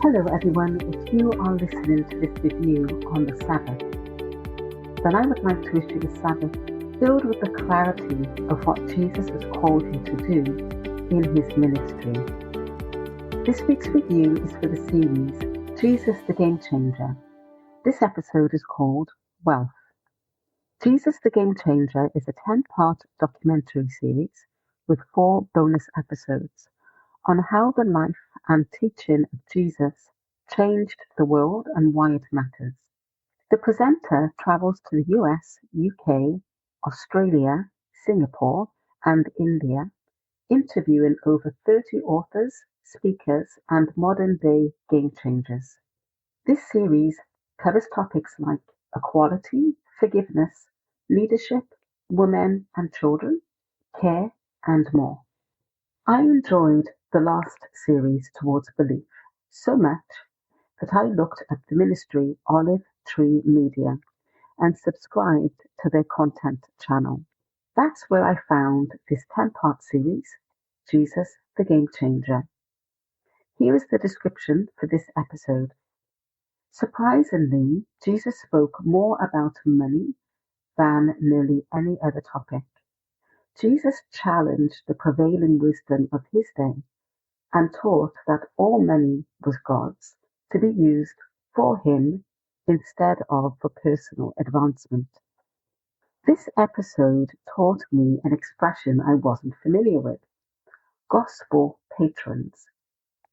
Hello everyone, if you are listening to this review on the Sabbath, then I would like to wish you the Sabbath filled with the clarity of what Jesus has called you to do in his ministry. This week's review is for the series Jesus the Game Changer. This episode is called Wealth. Jesus the Game Changer is a 10-part documentary series with 4 bonus episodes on how the life and teaching of Jesus changed the world and why it matters. The presenter travels to the US, UK, Australia, Singapore, and India, interviewing over 30 authors, speakers, and modern-day game changers. This series covers topics like equality, forgiveness, leadership, women and children, care, and more. I enjoyed the last series, Towards Belief, so much that I looked at the ministry Olive Tree Media and subscribed to their content channel. That's where I found this 10-part series, Jesus the Game Changer. Here is the description for this episode. Surprisingly, Jesus spoke more about money than nearly any other topic. Jesus challenged the prevailing wisdom of his day and taught that all money was God's, to be used for him instead of for personal advancement. This episode taught me an expression I wasn't familiar with: gospel patrons.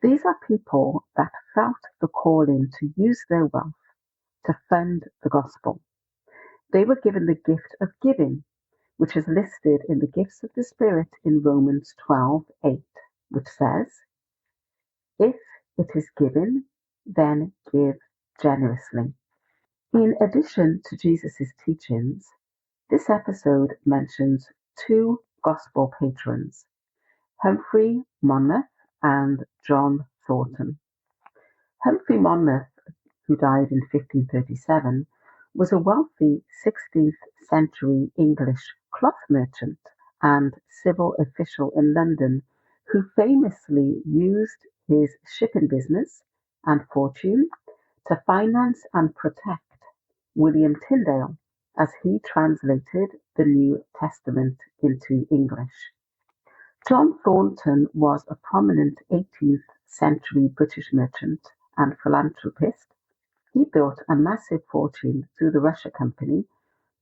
These are people that felt the calling to use their wealth to fund the gospel. They were given the gift of giving, which is listed in the gifts of the Spirit in Romans 12:8, which says, "If it is given, then give generously." In addition to Jesus' teachings, this episode mentions 2 gospel patrons, Humphrey Monmouth and John Thornton. Humphrey Monmouth, who died in 1537, was a wealthy 16th century English cloth merchant and civil official in London who famously used his shipping business and fortune to finance and protect William Tyndale as he translated the New Testament into English. John Thornton was a prominent 18th century British merchant and philanthropist. He built a massive fortune through the Russia Company,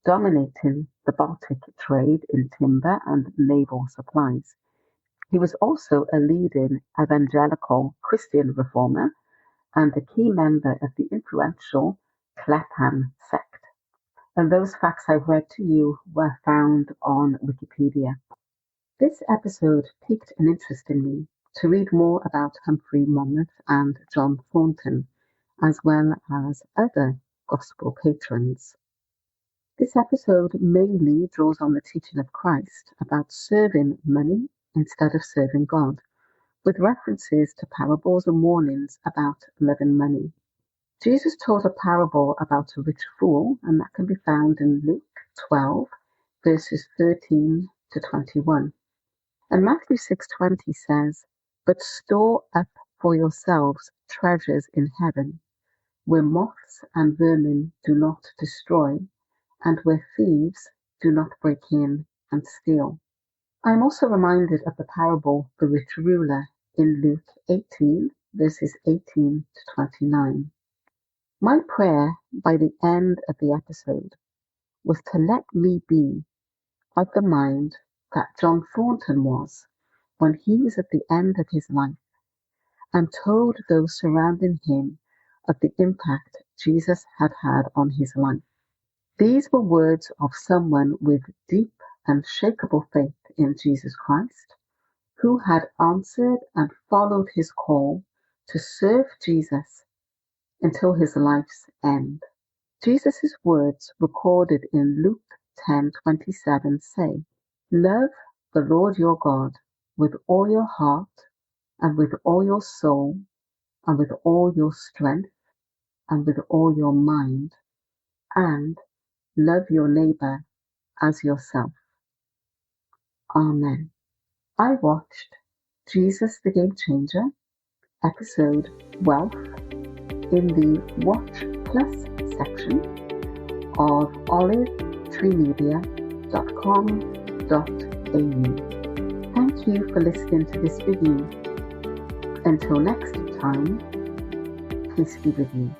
dominating the Baltic trade in timber and naval supplies. He was also a leading evangelical Christian reformer and a key member of the influential Clapham sect. And those facts I've read to you were found on Wikipedia. This episode piqued an interest in me to read more about Humphrey Monmouth and John Thornton, as well as other gospel patrons. This episode mainly draws on the teaching of Christ about serving money instead of serving God, with references to parables and warnings about loving money. Jesus taught a parable about a rich fool, and that can be found in Luke 12, verses 13 to 21. And Matthew 6:20 says, "But store up for yourselves treasures in heaven, where moths and vermin do not destroy, and where thieves do not break in and steal." I am also reminded of the parable The Rich Ruler in Luke 18, verses 18 to 29. My prayer by the end of the episode was to let me be of the mind that John Thornton was when he was at the end of his life and told those surrounding him of the impact Jesus had had on his life. These were words of someone with deep, unshakable faith in Jesus Christ, who had answered and followed his call to serve Jesus until his life's end. Jesus' words recorded in Luke 10:27 say, "Love the Lord your God with all your heart and with all your soul and with all your strength and with all your mind, and love your neighbor as yourself." Amen. I watched Jesus the Game Changer, episode Wealth, in the Watch Plus section of olivetreemedia.com.au. Thank you for listening to this review. Until next time, peace be with you.